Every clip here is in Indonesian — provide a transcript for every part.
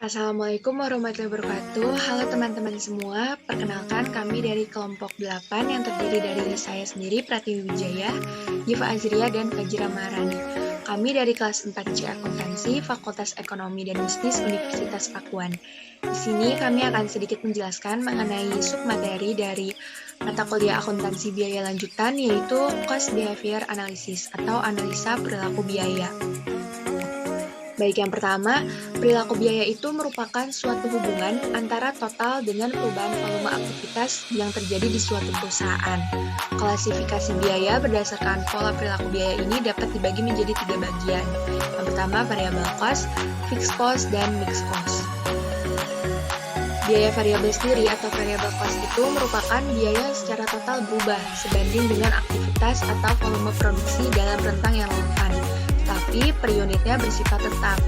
Assalamualaikum warahmatullahi wabarakatuh. Halo teman-teman semua, perkenalkan kami dari kelompok 8 yang terdiri dari saya sendiri, Pratiwi Wijaya, Giva Azria, dan Fajira Maharani. Kami dari kelas 4C Akuntansi, Fakultas Ekonomi dan Bisnis Universitas Pakuan. Di sini kami akan sedikit menjelaskan mengenai submateri dari mata kuliah akuntansi biaya lanjutan, yaitu Cost Behavior Analysis atau analisa perilaku biaya. Baik, yang pertama, perilaku biaya itu merupakan suatu hubungan antara total dengan perubahan volume aktivitas yang terjadi di suatu perusahaan. Klasifikasi biaya berdasarkan pola perilaku biaya ini dapat dibagi menjadi 3 bagian. Yang pertama, variable cost, fixed cost, dan mixed cost. Biaya variabel sendiri atau variable cost itu merupakan biaya secara total berubah sebanding dengan aktivitas atau volume produksi dalam rentang yang relevan, tapi per unitnya bersifat tetap.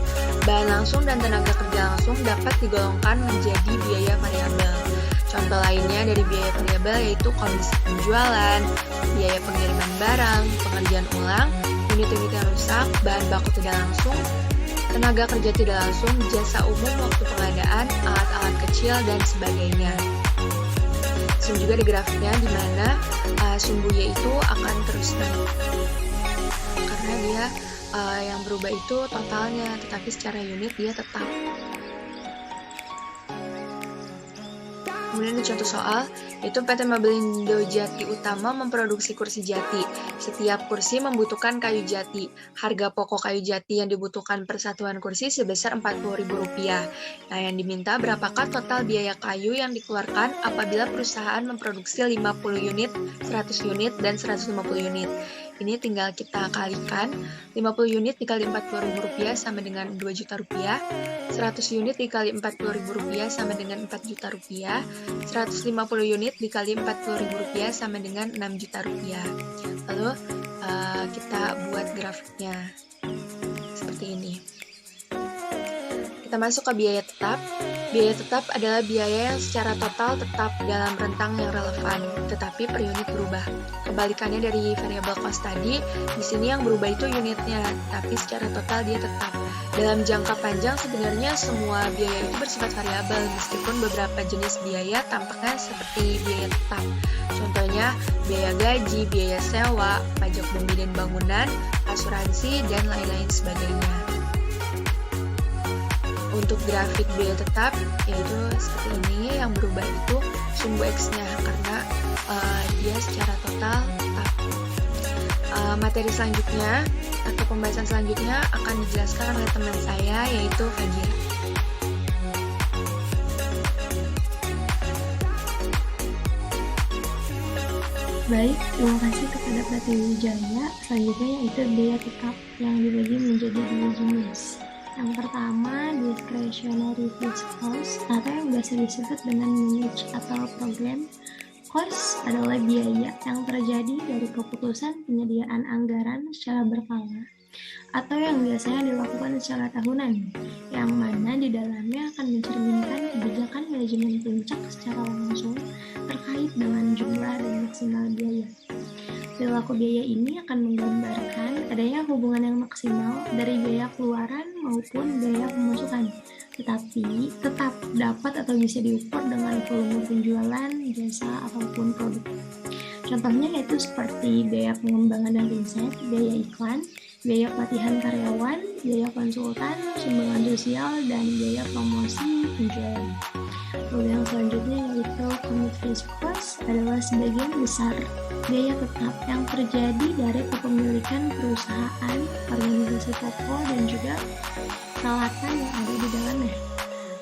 Bahan langsung dan tenaga kerja langsung dapat digolongkan menjadi biaya variabel. Contoh lainnya dari biaya variabel yaitu komisi penjualan, biaya pengiriman barang, pengerjaan ulang, unit-unit yang rusak, bahan baku tidak langsung, tenaga kerja tidak langsung, jasa umum waktu pengadaan, alat-alat kecil, dan sebagainya. Sini juga di grafiknya di mana sumbu Y itu akan terus naik karena dia yang berubah itu totalnya, tetapi secara unit dia tetap. Kemudian di contoh soal, yaitu PT Mebelindo Jati Utama memproduksi kursi jati. Setiap kursi membutuhkan kayu jati. Harga pokok kayu jati yang dibutuhkan per satuan kursi sebesar Rp40.000. Nah, yang diminta berapakah total biaya kayu yang dikeluarkan apabila perusahaan memproduksi 50 unit, 100 unit, dan 150 unit. Ini tinggal kita kalikan, 50 unit dikali Rp40.000 sama dengan Rp2.000.000, 100 unit dikali Rp40.000 sama dengan Rp4.000.000, 150 unit dikali Rp40.000 sama dengan Rp6.000.000. Lalu kita buat grafiknya seperti ini. Kita masuk ke biaya tetap. Biaya tetap adalah biaya yang secara total tetap dalam rentang yang relevan, tetapi per unit berubah. Kebalikannya dari variable cost tadi, di sini yang berubah itu unitnya, tapi secara total dia tetap. Dalam jangka panjang sebenarnya semua biaya itu bersifat variabel, meskipun beberapa jenis biaya tampaknya seperti biaya tetap. Contohnya biaya gaji, biaya sewa, pajak bumi dan bangunan, asuransi, dan lain-lain sebagainya. Untuk grafik biaya tetap, yaitu seperti ini, yang berubah itu sumbu X-nya, karena dia secara total tetap. Materi selanjutnya, atau pembahasan selanjutnya akan dijelaskan oleh teman saya, yaitu Fajira. Baik, terima kasih kepada Pratiwi Wijaya. Selanjutnya yaitu biaya tetap yang dibagi menjadi 2 jenis. Yang pertama, discretionary fixed cost atau yang biasa disebut dengan manage atau program cost adalah biaya yang terjadi dari keputusan penyediaan anggaran secara berkala atau yang biasanya dilakukan secara tahunan, yang mana di dalamnya akan mencerminkan kebijakan manajemen puncak secara langsung terkait dengan jumlah dan maksimal biaya. Perilaku biaya ini akan menggambarkan adanya hubungan yang maksimal dari biaya keluaran maupun biaya pemasukan, tetapi tetap dapat atau bisa diukur dengan volume penjualan, jasa, ataupun produk. Contohnya yaitu seperti biaya pengembangan dan riset, biaya iklan, biaya pelatihan karyawan, biaya konsultan, sumbangan sosial, dan biaya promosi penjualan. Lalu yang selanjutnya yaitu commit fixed cost adalah sebagian besar biaya tetap yang terjadi dari kepemilikan perusahaan, organisasi pokok, dan juga peralatan yang ada di dalamnya.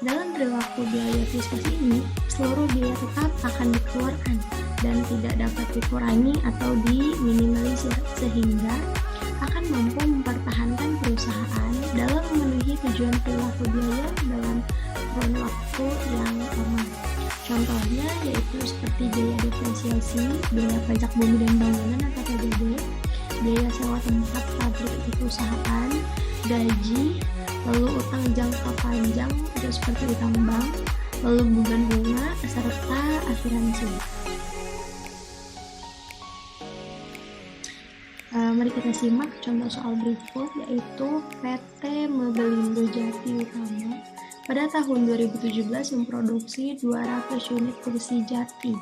Dalam perilaku biaya fiskal ini, seluruh biaya tetap akan dikeluarkan dan tidak dapat dikurangi atau diminimalisir, sehingga akan mampu mempertahankan perusahaan dalam memenuhi tujuan perilaku biaya dalam kurun waktu yang lama. Contohnya yaitu seperti biaya depresiasi, biaya pajak bumi dan bangunan atau PBB, biaya sewa tempat pabrik atau perusahaan, gaji, lalu utang jangka panjang itu seperti utang bank, lalu beban bunga, serta asuransi. Mari kita simak contoh soal berikut, yaitu PT Mebelindo Jati Utama pada tahun 2017 memproduksi 200 unit kursi jati,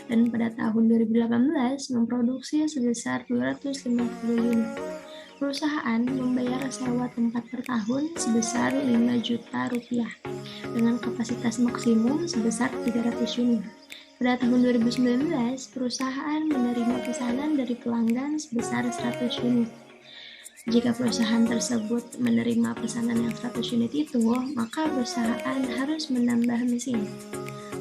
dan pada tahun 2018 memproduksi sebesar 250 unit. Perusahaan membayar sewa tempat per tahun sebesar 5 juta rupiah dengan kapasitas maksimum sebesar 300 unit. Pada tahun 2019, perusahaan menerima pesanan dari pelanggan sebesar 100 unit. Jika perusahaan tersebut menerima pesanan yang 100 unit itu, maka perusahaan harus menambah mesin.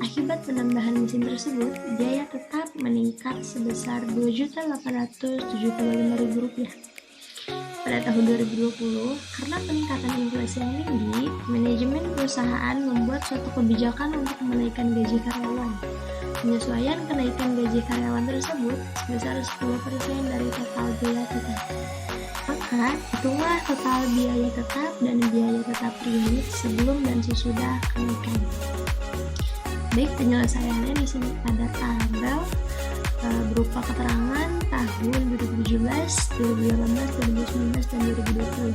Akibat penambahan mesin tersebut, biaya tetap meningkat sebesar Rp2.875.000. Pada tahun 2020, karena peningkatan inflasi yang tinggi, manajemen perusahaan membuat suatu kebijakan untuk menaikkan gaji karyawan. Penyesuaian kenaikan gaji karyawan tersebut sebesar 10% dari total biaya tetap. Maka, hitunglah total biaya tetap dan biaya tetap per unit sebelum dan sesudah kenaikan. Baik, penyelesaiannya di sini pada tanggal berupa keterangan tahun 2017, 2018, 2019, dan 2020.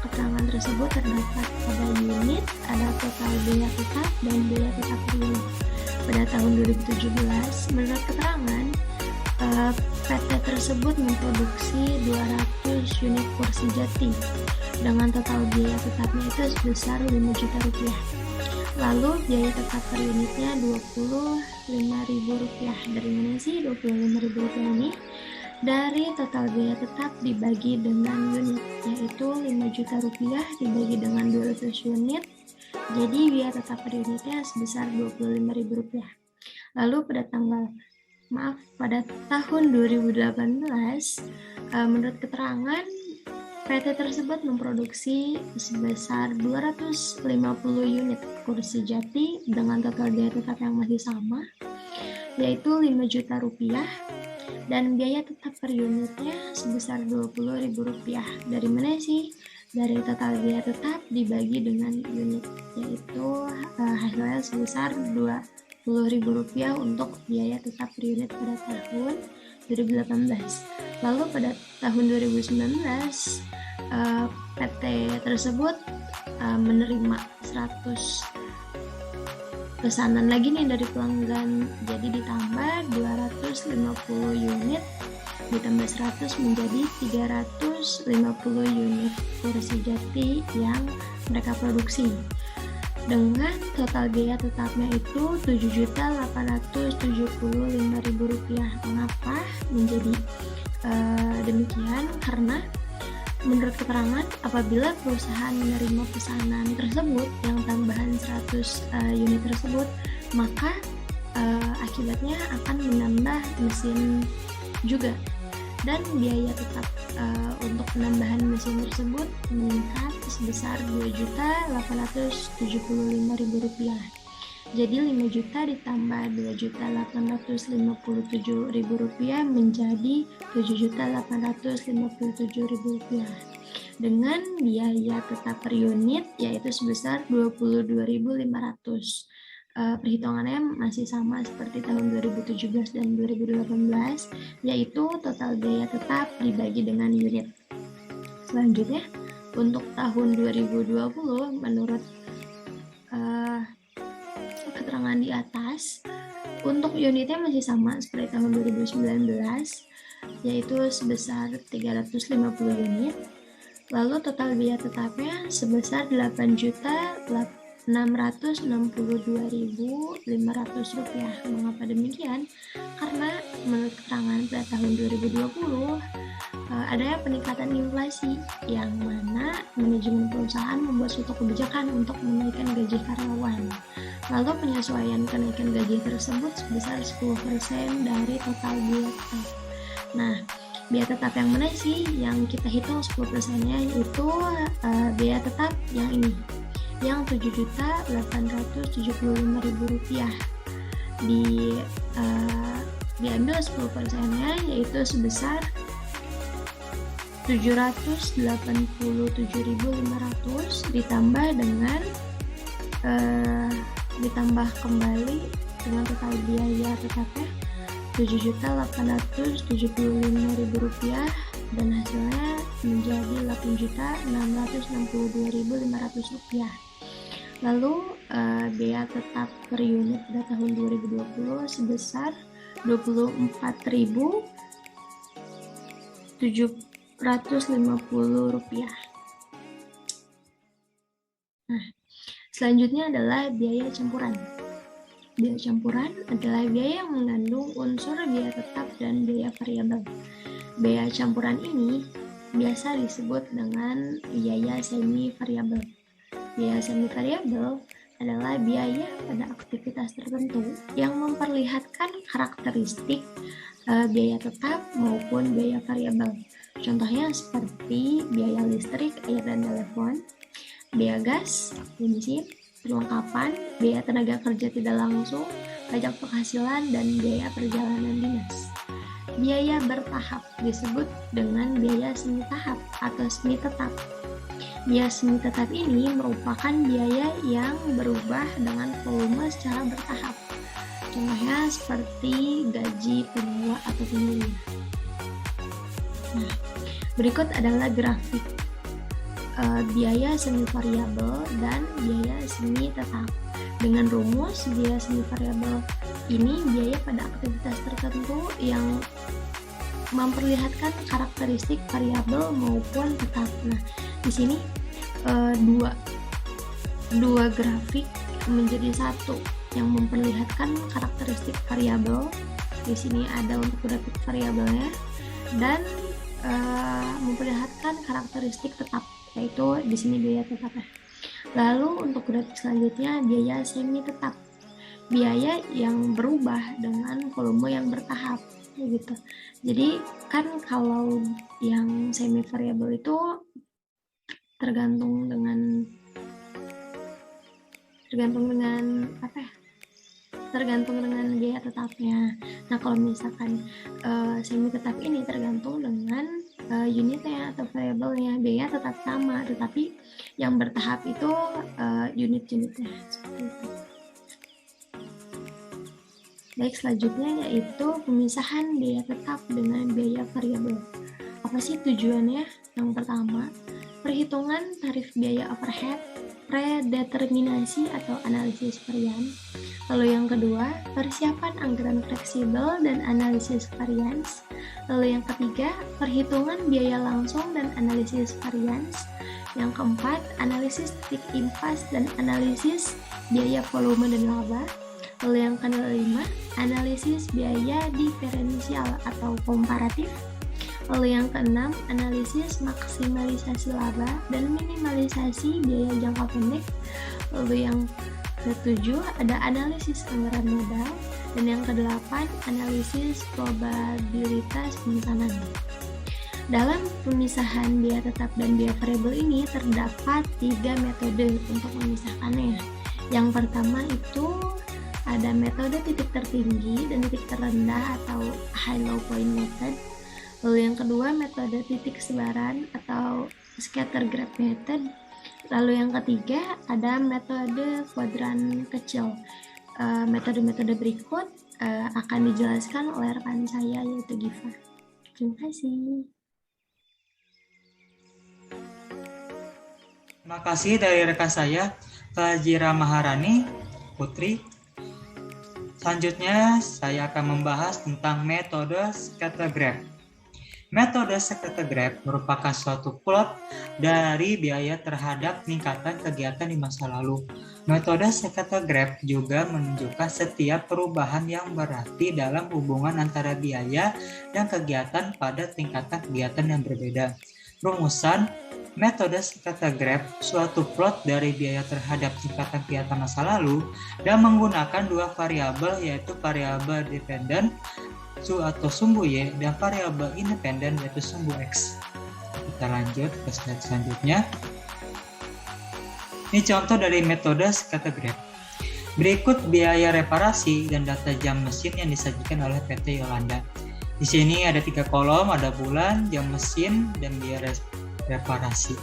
Keterangan tersebut terdapat pada unit, ada total biaya tetap dan biaya tetap per unit. Pada tahun 2017, menurut keterangan, PT tersebut memproduksi 200 unit kursi jati dengan total biaya tetapnya itu sebesar 5 juta rupiah. Lalu biaya tetap per unitnya Rp25.000. Dari mana sih Rp25.000 ini? Dari total biaya tetap dibagi dengan unit, yaitu 5 juta rupiah dibagi dengan 200 unit, jadi biaya tetap per unitnya sebesar Rp25.000. Lalu pada tahun 2018, menurut keterangan, PT tersebut memproduksi sebesar 250 unit kursi jati dengan total biaya tetap yang masih sama, yaitu 5 juta rupiah, dan biaya tetap per unitnya sebesar Rp20.000. Dari mana sih? Dari total biaya tetap dibagi dengan unit, yaitu hasilnya sebesar Rp20.000 untuk biaya tetap per unit pada tahun 2018. Lalu pada tahun 2019, PT tersebut menerima 100 pesanan lagi nih dari pelanggan, jadi ditambah 250 unit ditambah 100 menjadi 350 unit kursi jati yang mereka produksi dengan total biaya tetapnya itu Rp7.875.000. Mengapa menjadi demikian? Karena menurut keterangan, apabila perusahaan menerima pesanan tersebut yang tambahan 100 unit tersebut, maka akibatnya akan menambah mesin juga, dan biaya tetap untuk penambahan mesin tersebut meningkat sebesar Rp2.875.000. Jadi 5 juta ditambah Rp2.857.000 menjadi Rp7.857.000 dengan biaya tetap per unit yaitu sebesar Rp22.500. Perhitungannya masih sama seperti tahun 2017 dan 2018, yaitu total biaya tetap dibagi dengan unit. Selanjutnya, untuk tahun 2020 menurut keterangan di atas, untuk unitnya masih sama seperti tahun 2019, yaitu sebesar 350 unit. Lalu total biaya tetapnya sebesar Rp8.662.500. Mengapa demikian? Karena menurut keterangan pada tahun 2020 adanya peningkatan inflasi yang mana manajemen perusahaan membuat suatu kebijakan untuk menaikkan gaji karyawan. Lalu penyesuaian kenaikan gaji tersebut sebesar 10% dari total biaya tetap. Nah, biaya tetap yang mana sih yang kita hitung 10%-nya, yaitu biaya tetap yang ini, yang Rp7.875.000. Diambil 10%-nya yaitu sebesar Rp787.500 ditambah kembali dengan total biaya tetapnya Rp7.875.000 dan hasilnya menjadi Rp8.662.500. Lalu biaya tetap per unit pada tahun 2020 sebesar Rp24.750. Nah, selanjutnya adalah biaya campuran. Biaya campuran adalah biaya yang mengandung unsur biaya tetap dan biaya variabel. Biaya campuran ini biasa disebut dengan biaya semi variabel. Biaya semi variabel adalah biaya pada aktivitas tertentu yang memperlihatkan karakteristik biaya tetap maupun biaya variabel. Contohnya seperti biaya listrik, air dan telepon, biaya gas, bensin, perlengkapan, biaya tenaga kerja tidak langsung, pajak penghasilan, dan biaya perjalanan dinas. Biaya bertahap disebut dengan biaya semi tahap atau semi tetap. Biaya semi tetap ini merupakan biaya yang berubah dengan volume secara bertahap. Contohnya seperti gaji pegawai atau pembeli. Nah, berikut adalah grafik biaya semi variabel dan biaya semi tetap. Dengan rumus biaya semi variabel ini biaya pada aktivitas tertentu yang memperlihatkan karakteristik variabel maupun tetap. Nah, di sini dua grafik menjadi satu yang memperlihatkan karakteristik variabel. Di sini ada untuk grafik variabelnya dan memperlihatkan karakteristik tetap, yaitu di sini biaya tetap ya. Lalu untuk grafik selanjutnya biaya semi tetap, biaya yang berubah dengan volume yang bertahap gitu. Jadi kan kalau yang semi variabel itu tergantung dengan biaya tetapnya. Nah, kalau misalkan semi tetap ini tergantung dengan unitnya atau variabelnya. Biaya tetap sama, tetapi yang bertahap itu unit-unitnya seperti itu. Baik, selanjutnya yaitu pemisahan biaya tetap dengan biaya variabel. Apa sih tujuannya? Yang pertama, perhitungan tarif biaya overhead, predeterminasi atau analisis varian. Lalu yang kedua, persiapan anggaran fleksibel dan analisis varians. Lalu yang ketiga, perhitungan biaya langsung dan analisis varians. Yang keempat, analisis titik impas dan analisis biaya volume dan laba. Lalu yang kelima, analisis biaya diferensial atau komparatif. Lalu yang keenam, analisis maksimalisasi laba dan minimalisasi biaya jangka pendek. Lalu yang ketujuh, ada analisis anggaran modal. Dan yang kedelapan, analisis probabilitas pemesanan. Dalam pemisahan biaya tetap dan biaya variabel ini terdapat 3 metode untuk memisahkannya. Yang pertama itu ada metode titik tertinggi dan titik terendah atau high low point method. Lalu yang kedua, metode titik sebaran atau scatter graph method. Lalu yang ketiga, ada metode kuadran kecil. Metode-metode berikut akan dijelaskan oleh rekan saya, yaitu Giva. Terima kasih. Terima kasih dari rekan saya, Kak Jira Maharani Putri. Selanjutnya, saya akan membahas tentang metode scatter graph. Metode scatter graph merupakan suatu plot dari biaya terhadap peningkatan kegiatan di masa lalu. Metode scatter graph juga menunjukkan setiap perubahan yang berarti dalam hubungan antara biaya dan kegiatan pada tingkatan kegiatan yang berbeda. Rumusan metode scatter graph suatu plot dari biaya terhadap tingkatan kegiatan masa lalu dan menggunakan dua variabel, yaitu variabel dependen atau sumbu Y dan variabel independen yaitu sumbu X. Kita lanjut ke slide selanjutnya. Ini contoh dari metode scatter graph. Berikut biaya reparasi dan data jam mesin yang disajikan oleh PT Yolanda. Di sini ada 3 kolom, ada bulan, jam mesin, dan biaya reparasi.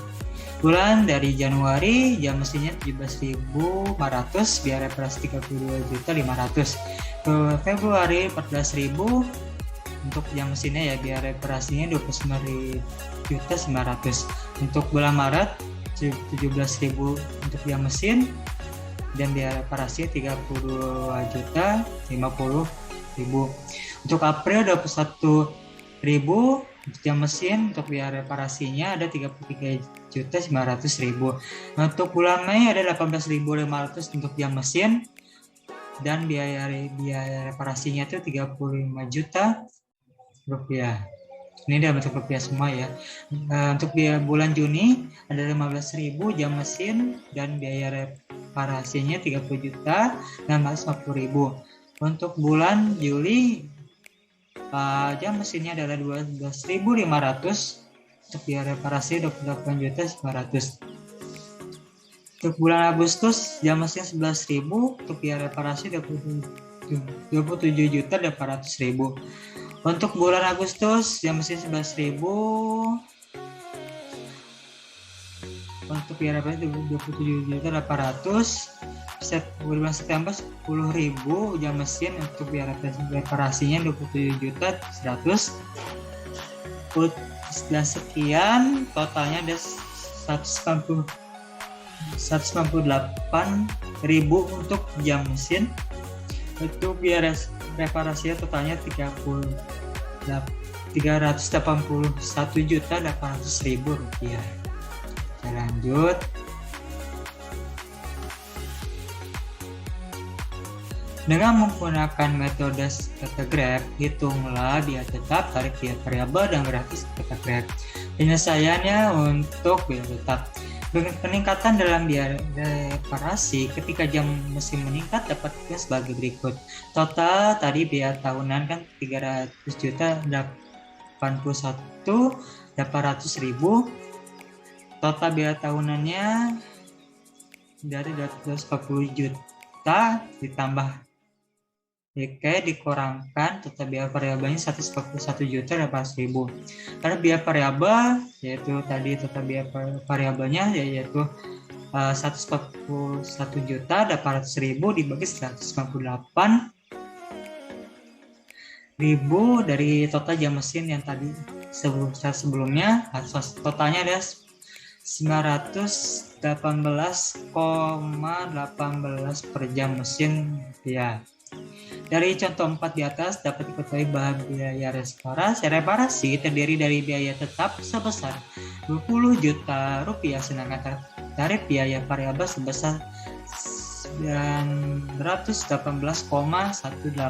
Bulan dari Januari, jam mesinnya 17.500, biaya reparasi 32.500. Ke Februari 14.000 untuk jam mesinnya ya, biaya reparasinya 29.500. Untuk bulan Maret 17.000 untuk jam mesin, dan biaya reparasi 32.050.000. Untuk April 21.000 jam mesin, untuk biaya reparasinya ada 33.900.000. Untuk bulan Mei ada 18.500 untuk jam mesin dan biaya reparasinya itu 35 juta rupiah. Ini dalam bentuk rupiah semua ya. Untuk biaya bulan Juni ada 15.000 jam mesin dan biaya reparasinya 30 juta dan 950.000. Untuk bulan Juli jam mesinnya adalah 12.500 untuk biaya reparasi 28.900. Untuk bulan Agustus jam mesin 11.000 untuk biaya reparasi 27.800.000. Untuk bulan Agustus jam mesin 11.000 untuk biaya reparasi 27.800. Bulan September 10.000 jam mesin untuk biaya reparasinya 27.100. Dan sekian totalnya ada 198.000 untuk jam mesin. Untuk biaya reparasinya totalnya 381.800.000 rupiah. Kita lanjut. Dengan menggunakan metode Skata Graph, hitunglah biaya tetap, tarik biaya variabel, dan grafis Skata Graph. Penyelesaiannya untuk biaya tetap. Peningkatan dalam biaya reparasi ketika jam mesin meningkat dapat dilihat sebagai berikut. Total tadi biaya tahunan kan 300.801.800.000. Total biaya tahunannya dari 240 juta ditambah dikurangkan total biaya variabelnya 141.800.000. Karena biaya variabel yaitu tadi total biaya variabelnya yaitu 141.800.000 dibagi 198.000 dari total jam mesin yang tadi sebelumnya. Totalnya ada 918,18 per jam mesin ya. Dari contoh 4 di atas dapat diketahui bahwa biaya reparasi terdiri dari biaya tetap sebesar 20 juta rupiah, sedangkan tarif biaya variabel sebesar 918,18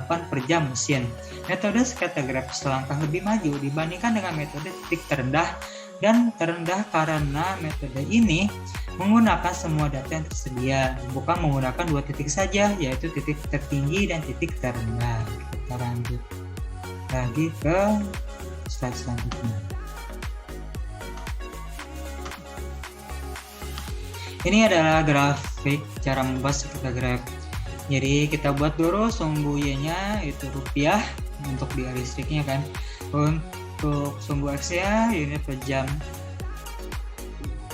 per jam mesin. Metode Skata Graph selangkah lebih maju dibandingkan dengan metode titik terendah dan terendah karena metode ini menggunakan semua data yang tersedia, bukan menggunakan 2 titik saja, yaitu titik tertinggi dan titik terendah. Kita lanjut lagi ke slide selanjutnya. Ini adalah grafik cara membuat Skata Graph. Jadi kita buat dulu sumbu Y-nya itu rupiah untuk biaya listriknya kan. Untuk sumbu X-nya unit per jam.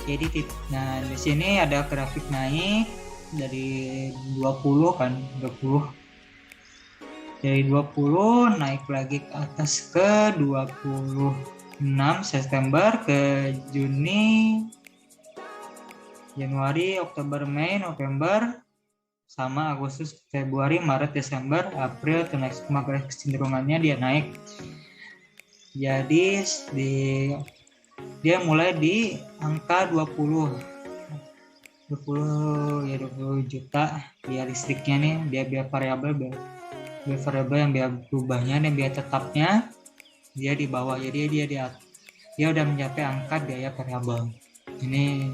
Jadi nah di sini ada grafik naik dari 20 kan, 20 dari 20 naik lagi ke atas ke 26 September, ke Juni, Januari, Oktober, Mei, November, sama Agustus, Februari, Maret, Desember, April, naik semua kecenderungannya dia naik. Jadi dia mulai di angka 20 juta biaya listriknya nih, biaya variabel yang biaya berubahnya dan biaya tetapnya dia di bawah. Jadi dia udah mencapai angka biaya variabel. Ini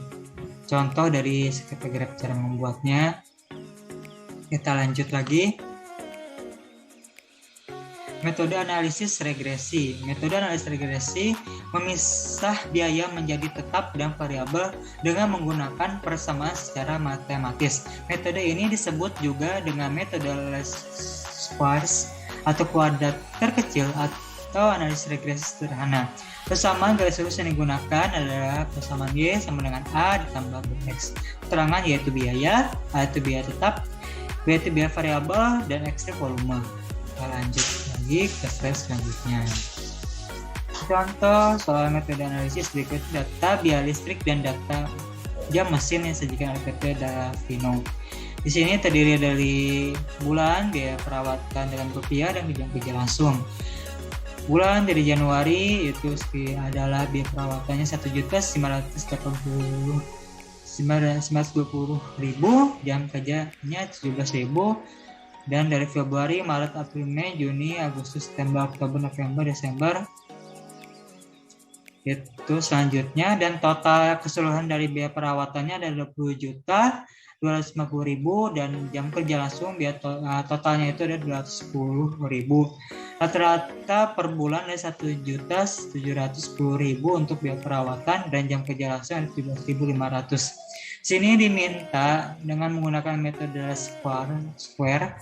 contoh dari Skata Graph cara membuatnya. Kita lanjut lagi. Metode analisis regresi. Metode analisis regresi memisah biaya menjadi tetap dan variabel dengan menggunakan persamaan secara matematis. Metode ini disebut juga dengan metode least squares atau kuadrat terkecil atau analisis regresi sederhana. Persamaan garis lurus yang digunakan adalah persamaan Y sama dengan A ditambah BX. Keterangan yaitu biaya, A itu biaya tetap, B itu biaya variabel, dan X itu volume. Kita lanjut lagi ke slide selanjutnya. Contoh soal metode analisis berikut data biaya listrik dan data jam mesin yang disajikan oleh PT Davino. Di sini terdiri dari bulan, biaya perawatan dengan rupiah, dan bidang kerja langsung. Bulan dari Januari itu adalah biaya perawatannya 1.920.000, jam kerjanya 17.000. Dan dari Februari, Maret, April, Mei, Juni, Agustus, September, Oktober, November, Desember itu selanjutnya. Dan total keseluruhan dari biaya perawatannya ada 20.250.000, dan jam kerja langsung biaya totalnya itu ada 210.000. Rata-rata per bulan ada 1.710.000 untuk biaya perawatan, dan jam kerja langsung ada 17.500. Sini diminta dengan menggunakan metode square,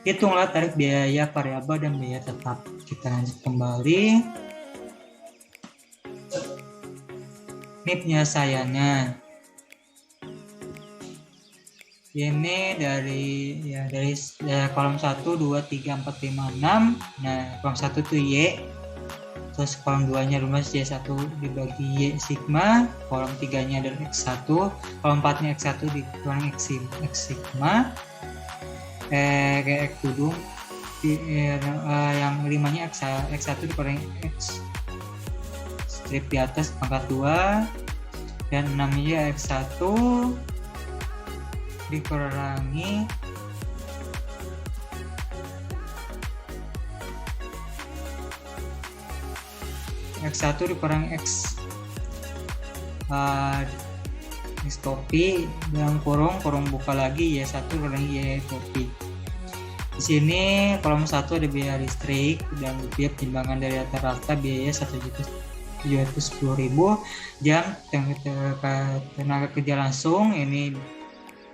hitunglah tarif biaya variabel dan biaya tetap. Kita lanjut kembali. Ini penyelesaiannya. Ini dari kolom 1, 2, 3, 4, 5, 6. Nah, kolom 1 itu Y. Terus kolom 2-nya rumus Y1 dibagi Y sigma. Kolom 3-nya adalah X1. Kolom 4-nya X1 dikurangi X sigma. X tudung. Yang 5-nya X1 dikurangi X strip di atas pangkat 2. Dan 6-nya X1 dikurangi X1 dikurangi X topi, dalam kurung buka lagi Y1 kurangi Y topi. Di sini kolom 1 ada biaya listrik dan biaya penimbangan dari rata-rata biaya 1.710.000, jam tenaga kerja langsung ini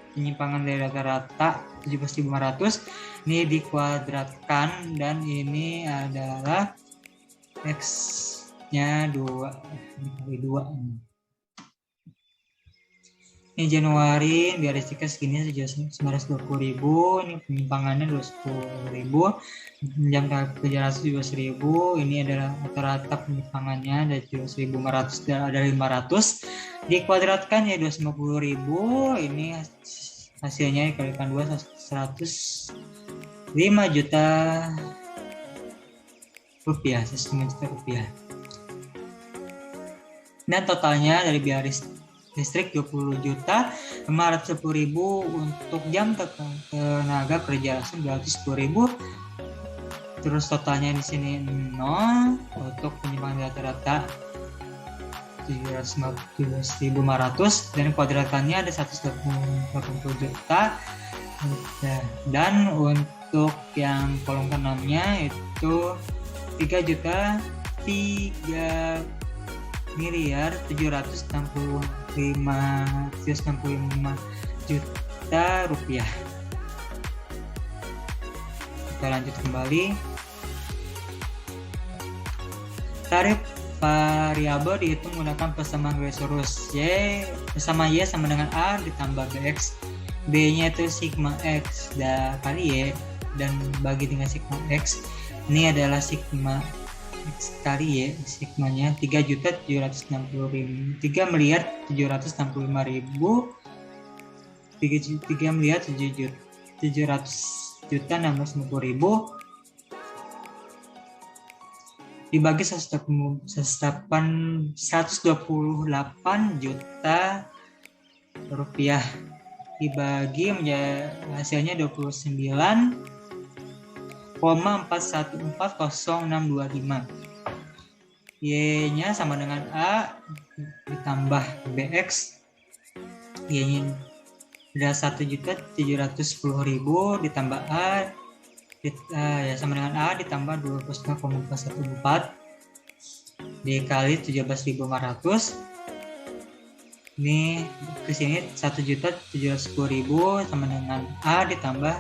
penyimpangan dari rata-rata 17.500, ini dikuadratkan dan ini adalah X-nya 2 dikali 2. Ini Januari biaya listriknya segini 920.000, ini penyimpangannya 210.000, jam kerja langsung 17.000, ini adalah rata-rata penyimpangannya dari 17.500 dan ada 500, dikuadratkan ya 250.000, ini hasilnya dikalikan 2 105 juta rupiah, 105 juta rupiah. Dan totalnya dari biaya listrik 20.510.000, untuk jam tenaga kerja langsung 210.000. Terus totalnya di sini 0 untuk penyimpangan rata-rata 715.500, dan kuadratannya ada 180 juta. Dan untuk yang kolom ke-6-nya itu 3.765.000 rupiah. Kita lanjut kembali. Tarif variabel dihitung menggunakan persamaan garis lurus. Y bersama Y sama dengan A ditambah BX. B-nya itu sigma X kali Y dan bagi dengan sigma X. Ini adalah sigma X kali Y, sigmanya 3.765.000, 3.750.000 dibagi 128 juta rupiah, dibagi menjadi hasilnya 29,414025. Y-nya sama dengan A ditambah BX. Y-nya adalah 1.710.000 ditambah A ya sama dengan A ditambah 29,414 dikali 17.500. Ini ke sini 1.710.000 sama dengan A ditambah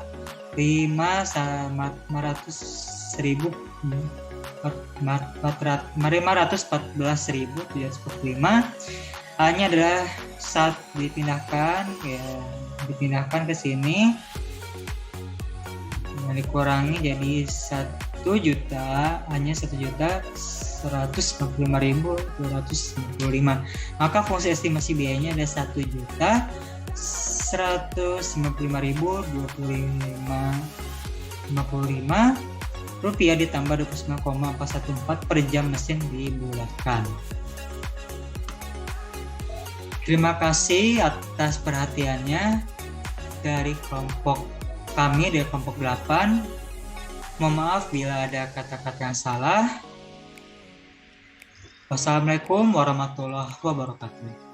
514.745. A-nya adalah saat dipindahkan ke sini, dikurangi jadi 1 juta, hanya 1.145.295. Maka fungsi estimasi biayanya ada 1.145.295. Rp155.025 ditambah 29,414 per jam mesin dibulatkan. Terima kasih atas perhatiannya dari kelompok kami dari kelompok 8. Mohon maaf bila ada kata-kata yang salah. Wassalamualaikum warahmatullahi wabarakatuh.